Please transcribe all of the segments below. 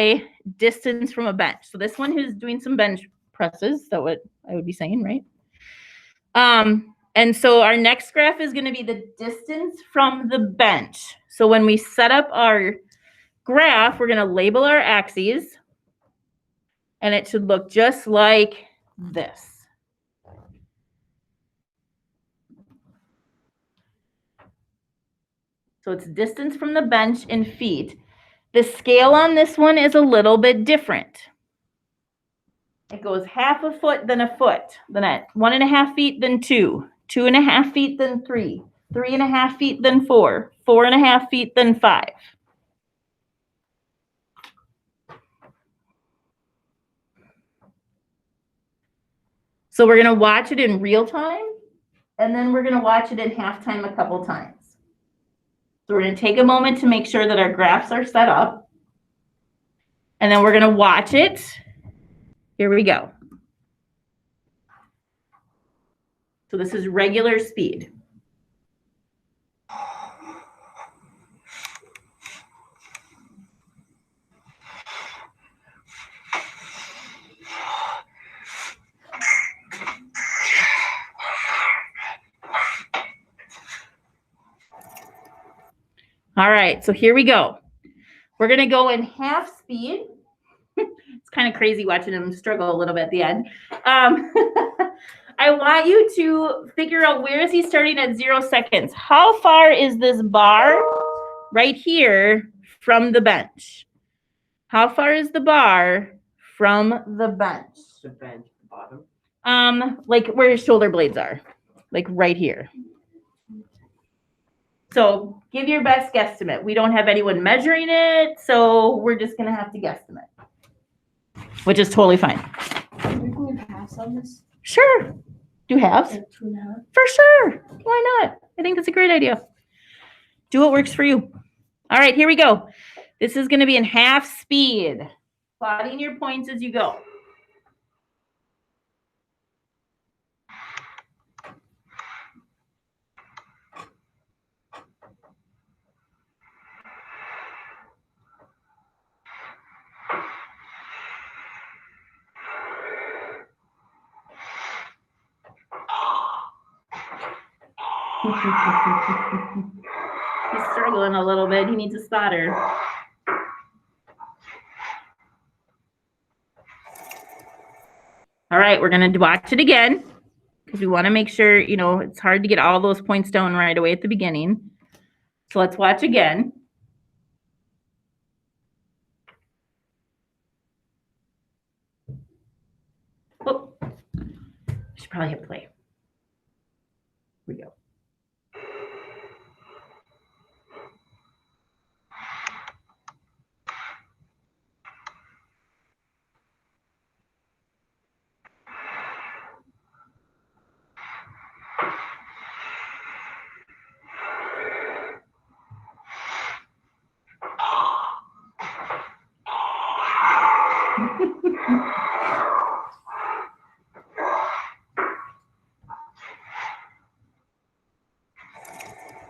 by distance from a bench. So this one who's doing some bench presses, that's what I would be saying, right? And so our next graph is going to be the distance from the bench. So when we set up our graph, we're going to label our axes, and it should look just like this. So it's distance from the bench in feet. The scale on this one is a little bit different. It goes half a foot, then a foot, then at 1.5 feet, then 2, 2.5 feet, then 3, 3.5 feet, then 4, 4.5 feet, then 5. So we're going to watch it in real time, and then we're going to watch it in halftime a couple times. So we're going to take a moment to make sure that our graphs are set up, and then we're going to watch it. Here we go. So this is regular speed. All right, so here we go. We're going to go in half speed. It's kind of crazy watching him struggle a little bit at the end. I want you to figure out, where is he starting at 0 seconds? How far is this bar right here from the bench? How far is the bar from the bench? The bench, bottom. Like where his shoulder blades are, like right here. So give your best guesstimate. We don't have anyone measuring it, so we're just gonna have to guesstimate, which is totally fine. Are we going halves on this? Sure. Do halves? Like 2.5? For sure. Why not? I think that's a great idea. Do what works for you. All right, here we go. This is going to be in half speed. Plotting your points as you go. He's struggling a little bit. He needs a spotter. All right, we're going to watch it again because we want to make sure, you know, it's hard to get all those points down right away at the beginning. So let's watch again. Oh, I should probably hit play. Here we go.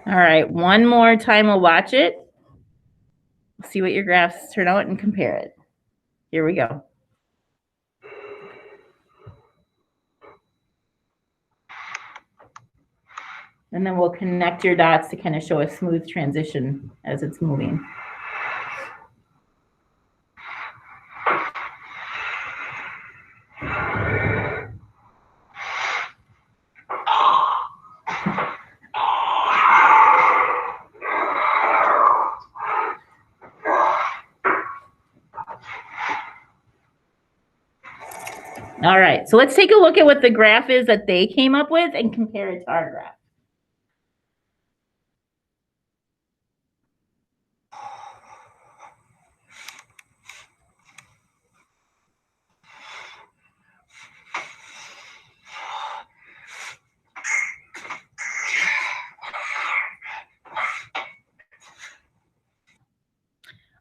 All right, one more time we'll watch it. See what your graphs turn out and compare it. Here we go. And then we'll connect your dots to kind of show a smooth transition as it's moving. All right, so let's take a look at what the graph is that they came up with and compare it to our graph.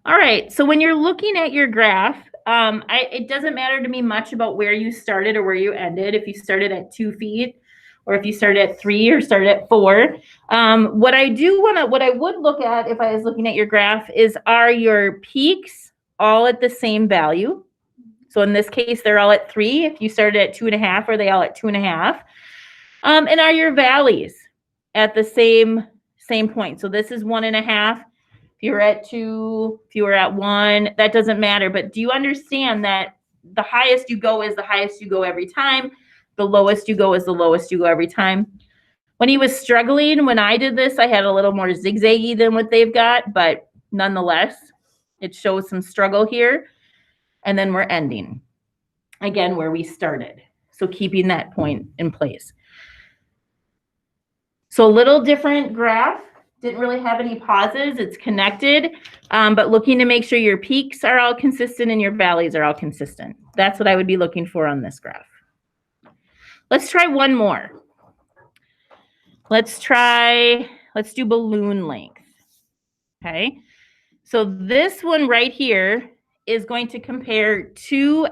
All right, so when you're looking at your graph, it doesn't matter to me much about where you started or where you ended, if you started at 2 feet or if you started at 3 or started at 4. What I would look at if I was looking at your graph are your peaks all at the same value. So in this case, they're all at 3. If you started at 2.5, are they all at 2.5? And are your valleys at the same point? So this is 1.5. If you're at 2, if you were at 1, that doesn't matter. But do you understand that the highest you go is the highest you go every time? The lowest you go is the lowest you go every time. When he was struggling, when I did this, I had a little more zigzaggy than what they've got, but nonetheless, it shows some struggle here. And then we're ending again where we started. So keeping that point in place. So a little different graph. Didn't really have any pauses. It's connected, but looking to make sure your peaks are all consistent and your valleys are all consistent. That's what I would be looking for on this graph. Let's try one more. Let's do balloon length. Okay. So this one right here is going to compare two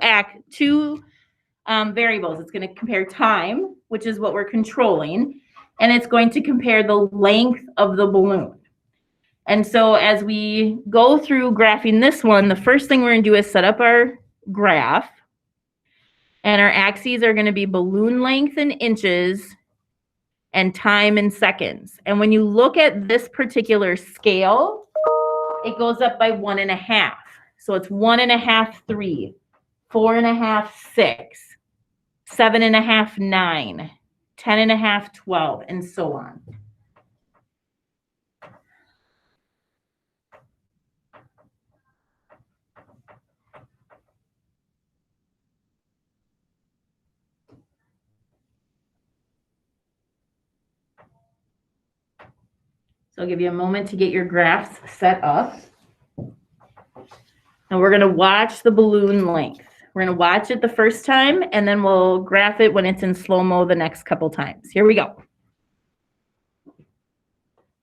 variables. It's going to compare time, which is what we're controlling, and it's going to compare the length of the balloon. And so as we go through graphing this one, the first thing we're going to do is set up our graph, and our axes are going to be balloon length in inches and time in seconds. And when you look at this particular scale, it goes up by 1.5. So it's 1.5, 3, 4.5, 6, 7.5, 9, 10.5, 12, and so on. So I'll give you a moment to get your graphs set up. And we're going to watch the balloon length. We're going to watch it the first time, and then we'll graph it when it's in slow-mo the next couple times. Here we go.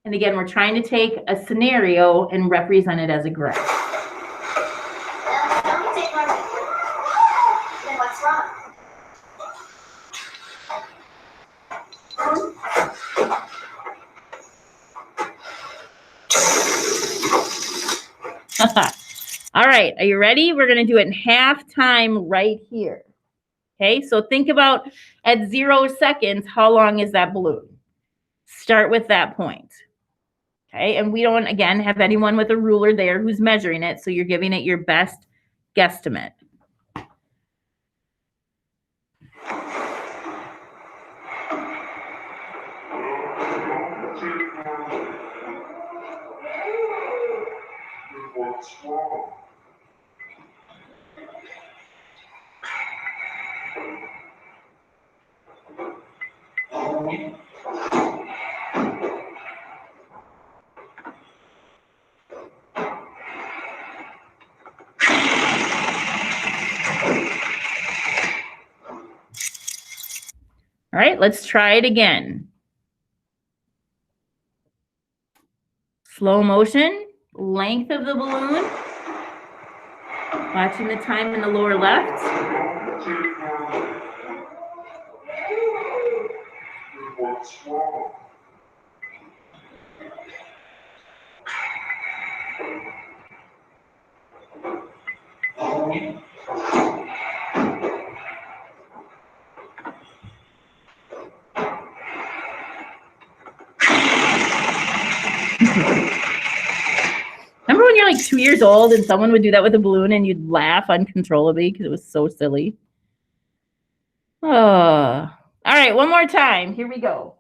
And again, we're trying to take a scenario and represent it as a graph. Then what's wrong? All right, are you ready? We're going to do it in half time right here. Okay, so think about at 0 seconds, how long is that balloon? Start with that point. Okay, and we don't, again, have anyone with a ruler there who's measuring it, so you're giving it your best guesstimate. All right, let's try it again. Slow motion, length of the balloon. Watching the time in the lower left. Remember when you're like 2 years old and someone would do that with a balloon and you'd laugh uncontrollably because it was so silly? Oh. All right, one more time. Here we go.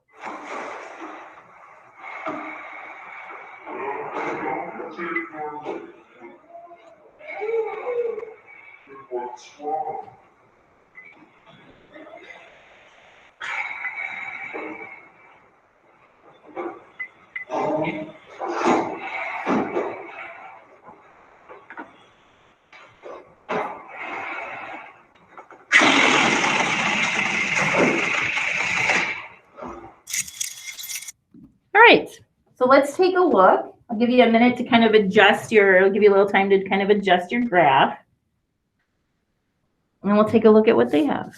All right, so let's take a look. I'll give you a minute to kind of adjust I'll give you a little time to kind of adjust your graph. And we'll take a look at what they have.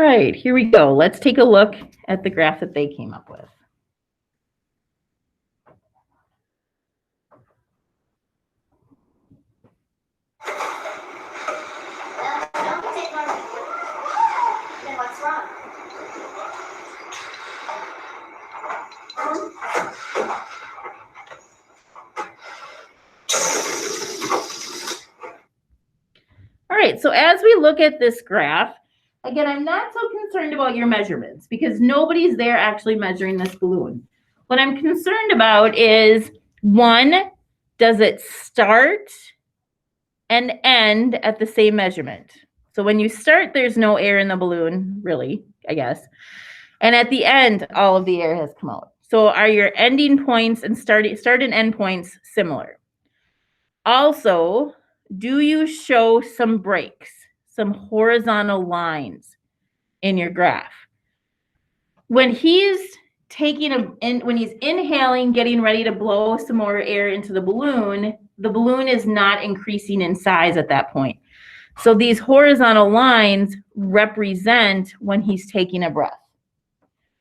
All right, here we go. Let's take a look at the graph that they came up with. Then what's wrong? All right, so as we look at this graph, again, I'm not so concerned about your measurements because nobody's there actually measuring this balloon. What I'm concerned about is, one, does it start and end at the same measurement? So when you start, there's no air in the balloon, really, I guess. And at the end, all of the air has come out. So are your ending points and start and end points similar? Also, do you show some breaks, some horizontal lines in your graph? When he's when he's inhaling, getting ready to blow some more air into the balloon is not increasing in size at that point. So these horizontal lines represent when he's taking a breath,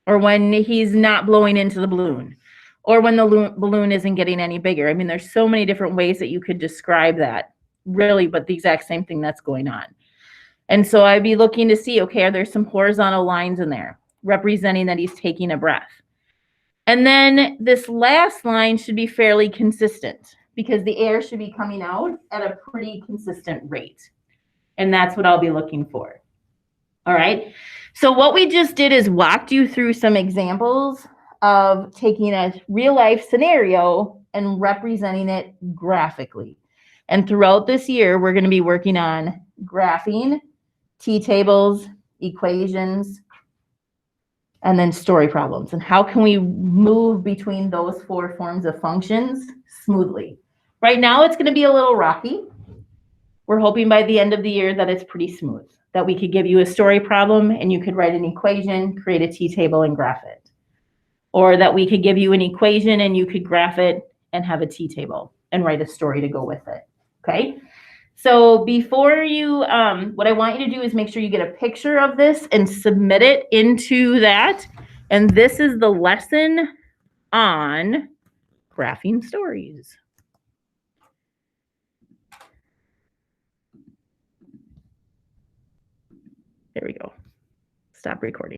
or when he's not blowing into the balloon, or when the balloon isn't getting any bigger. I mean, there's so many different ways that you could describe that, really, but the exact same thing that's going on. And so I'd be looking to see, okay, are there some horizontal lines in there representing that he's taking a breath? And then this last line should be fairly consistent because the air should be coming out at a pretty consistent rate. And that's what I'll be looking for. All right. So what we just did is walked you through some examples of taking a real life scenario and representing it graphically. And throughout this year, we're going to be working on graphing, t-tables, equations, and then story problems. And how can we move between those four forms of functions smoothly? Right now, it's going to be a little rocky. We're hoping by the end of the year that it's pretty smooth, that we could give you a story problem and you could write an equation, create a t-table, and graph it. Or that we could give you an equation and you could graph it and have a t-table and write a story to go with it. Okay? So before you, what I want you to do is make sure you get a picture of this and submit it into that. And this is the lesson on graphing stories. There we go. Stop recording.